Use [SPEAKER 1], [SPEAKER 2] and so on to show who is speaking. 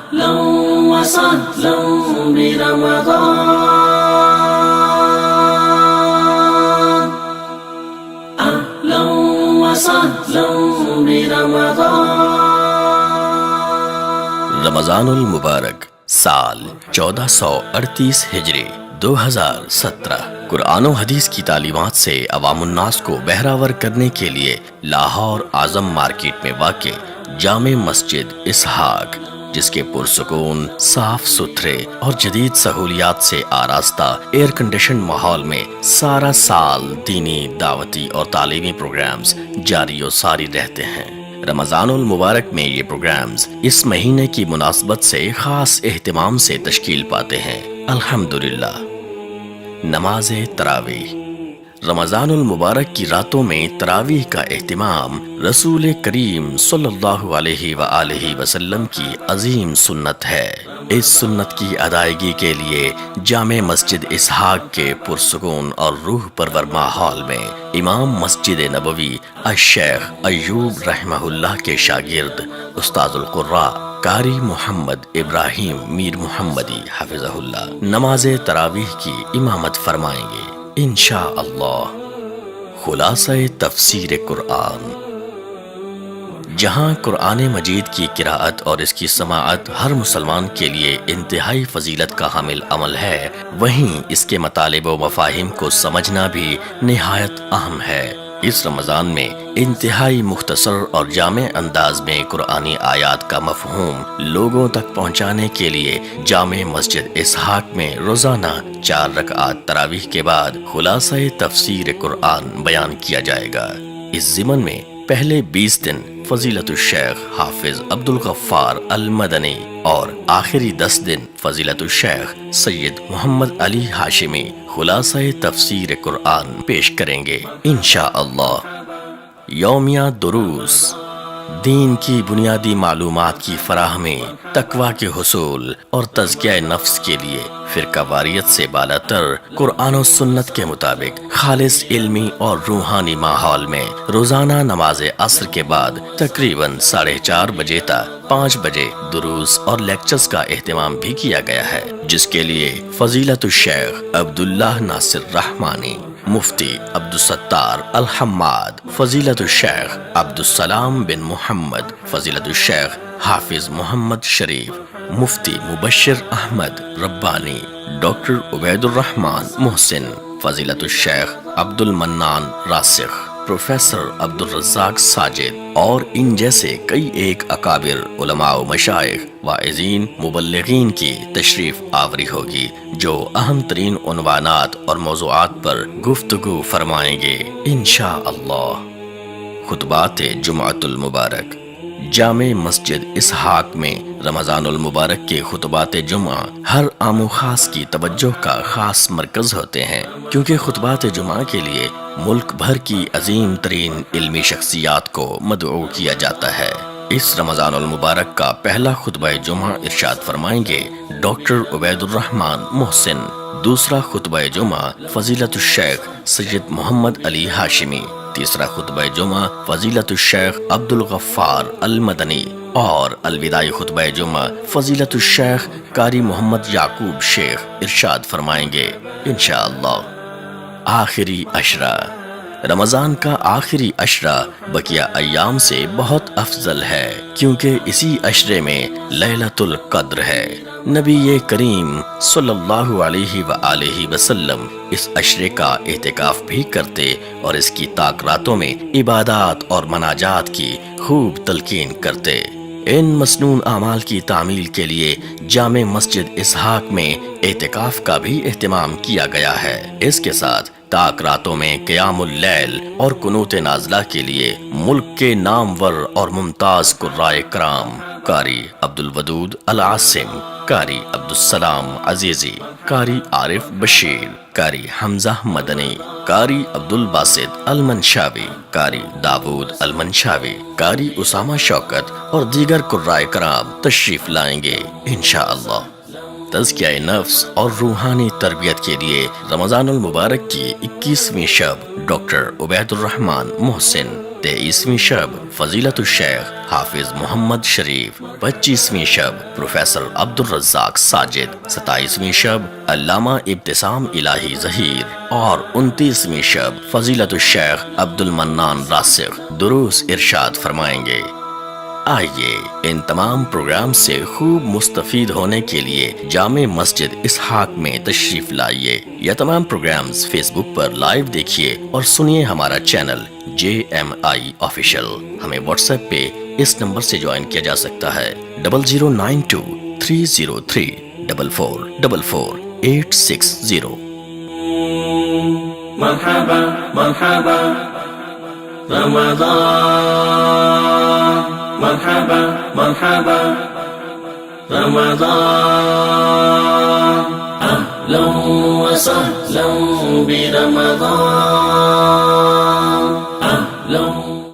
[SPEAKER 1] أهلا وسهلا برمضان، أهلا وسهلا برمضان۔
[SPEAKER 2] رمضان المبارک سال 1438 ہجری 2017 قرآن و حدیث کی تعلیمات سے عوام الناس کو بہراور کرنے کے لیے لاہور اعظم مارکیٹ میں واقع جامع مسجد اسحاق، جس کے پرسکون، صاف ستھرے اور جدید سہولیات سے آراستہ ایئر کنڈیشن ماحول میں سارا سال دینی، دعوتی اور تعلیمی پروگرامز جاری و ساری رہتے ہیں۔ رمضان المبارک میں یہ پروگرامز اس مہینے کی مناسبت سے خاص اہتمام سے تشکیل پاتے ہیں۔ الحمدللہ۔ نماز تراویح۔ رمضان المبارک کی راتوں میں تراویح کا اہتمام رسول کریم صلی اللہ علیہ وآلہ وسلم کی عظیم سنت ہے۔ اس سنت کی ادائیگی کے لیے جامع مسجد اسحاق کے پرسکون اور روح پرور ماحول میں امام مسجد نبوی الشیخ ایوب رحمہ اللہ کے شاگرد استاد القراء قاری محمد ابراہیم میر محمدی حفظہ اللہ نماز تراویح کی امامت فرمائیں گے انشاءاللہ۔ خلاصہ تفسیر قرآن۔ جہاں قرآن مجید کی قراءت اور اس کی سماعت ہر مسلمان کے لیے انتہائی فضیلت کا حامل عمل ہے، وہیں اس کے مطالب و مفاہیم کو سمجھنا بھی نہایت اہم ہے۔ اس رمضان میں انتہائی مختصر اور جامع انداز میں قرآنی آیات کا مفہوم لوگوں تک پہنچانے کے لیے جامع مسجد اسحاق میں روزانہ 4 رکعات تراویح کے بعد خلاصہ تفسیر قرآن بیان کیا جائے گا۔ اس ضمن میں پہلے 20 دن فضیلت الشیخ حافظ عبدالغفار المدنی اور آخری 10 دن فضیلت الشیخ سید محمد علی ہاشمی خلاصہ تفسیر قرآن پیش کریں گے انشاءاللہ۔ یومیہ دروس۔ دین کی بنیادی معلومات کی فراہمی، تقویٰ کے حصول اور تزکیہ نفس کے لیے فرقہ واریت سے بالاتر قرآن و سنت کے مطابق خالص علمی اور روحانی ماحول میں روزانہ نماز عصر کے بعد تقریباً 4:30 بجے تا 5 بجے دروس اور لیکچرز کا اہتمام بھی کیا گیا ہے، جس کے لیے فضیلت الشیخ عبداللہ ناصر رحمانی، مفتی عبدالستار الحماد، فضیلت الشیخ عبدالسلام بن محمد، فضیلت الشیخ حافظ محمد شریف، مفتی مبشر احمد ربانی، ڈاکٹر عبید الرحمن محسن، فضیلت الشیخ عبد المنان راسخ، پروفیسر عبد الرزاق ساجد اور ان جیسے کئی ایک اکابر علماء و مشائخ، واعظین، مبلغین کی تشریف آوری ہوگی، جو اہم ترین عنوانات اور موضوعات پر گفتگو فرمائیں گے انشاءاللہ۔ خطبات جمعۃ المبارک۔ جامع مسجد اسحاق میں رمضان المبارک کے خطبات جمعہ ہر عام و خاص کی توجہ کا خاص مرکز ہوتے ہیں، کیونکہ خطبات جمعہ کے لیے ملک بھر کی عظیم ترین علمی شخصیات کو مدعو کیا جاتا ہے۔ اس رمضان المبارک کا پہلا خطبہ جمعہ ارشاد فرمائیں گے ڈاکٹر عبید الرحمن محسن، دوسرا خطبہ جمعہ فضیلت الشیخ سید محمد علی ہاشمی، تیسرا خطبہ جمعہ فضیلت الشیخ عبدالغفار المدنی اور الوداعی خطبہ جمعہ فضیلت الشیخ قاری محمد یعقوب شیخ ارشاد فرمائیں گے انشاءاللہ۔ آخری عشرہ۔ رمضان کا آخری عشرہ بقیہ ایام سے بہت افضل ہے، کیونکہ اسی عشرے میں لیلۃ القدر ہے۔ نبی کریم صلی اللہ علیہ وآلہ وسلم اس عشرے کا اعتکاف بھی کرتے اور اس کی طاق راتوں میں عبادات اور مناجات کی خوب تلقین کرتے۔ ان مسنون اعمال کی تعمیل کے لیے جامع مسجد اسحاق میں اعتکاف کا بھی اہتمام کیا گیا ہے۔ اس کے ساتھ طاق راتوں میں قیام اللیل اور قنوت نازلہ کے لیے ملک کے نامور اور ممتاز قرائے کرام قاری عبدالودود العاصم، قاری عبدالسلام عزیزی، قاری عارف بشیر، قاری حمزہ مدنی، قاری عبدالباسط المنشاوی، قاری داود المنشاوی، قاری اسامہ شوکت اور دیگر قرائے کرام تشریف لائیں گے انشاءاللہ۔ تزکیہ نفس اور روحانی تربیت کے لیے رمضان المبارک کی 21ویں شب ڈاکٹر عبید الرحمن محسن 23ویں شب فضیلت الشیخ حافظ محمد شریف، 25ویں شب پروفیسر عبدالرزاق ساجد، 27ویں شب علامہ ابتسام الہی ظہیر اور 29ویں شب فضیلت الشیخ عبدالمنان راسخ دروس ارشاد فرمائیں گے۔ آئیے ان تمام پروگرام سے خوب مستفید ہونے کے لیے جامع مسجد اسحاق میں تشریف لائیے۔ یہ تمام پروگرامز فیس بک پر لائیو دیکھیے اور سنیے ہمارا چینل JMI آفیشل۔ ہمیں واٹس ایپ پہ اس نمبر سے جوائن کیا جا سکتا ہے 0092-303-4444-860۔
[SPEAKER 1] مرحبا مرحبا رمضان، مرحبا مرحبا رمضان، أهلا وسهلا برمضان.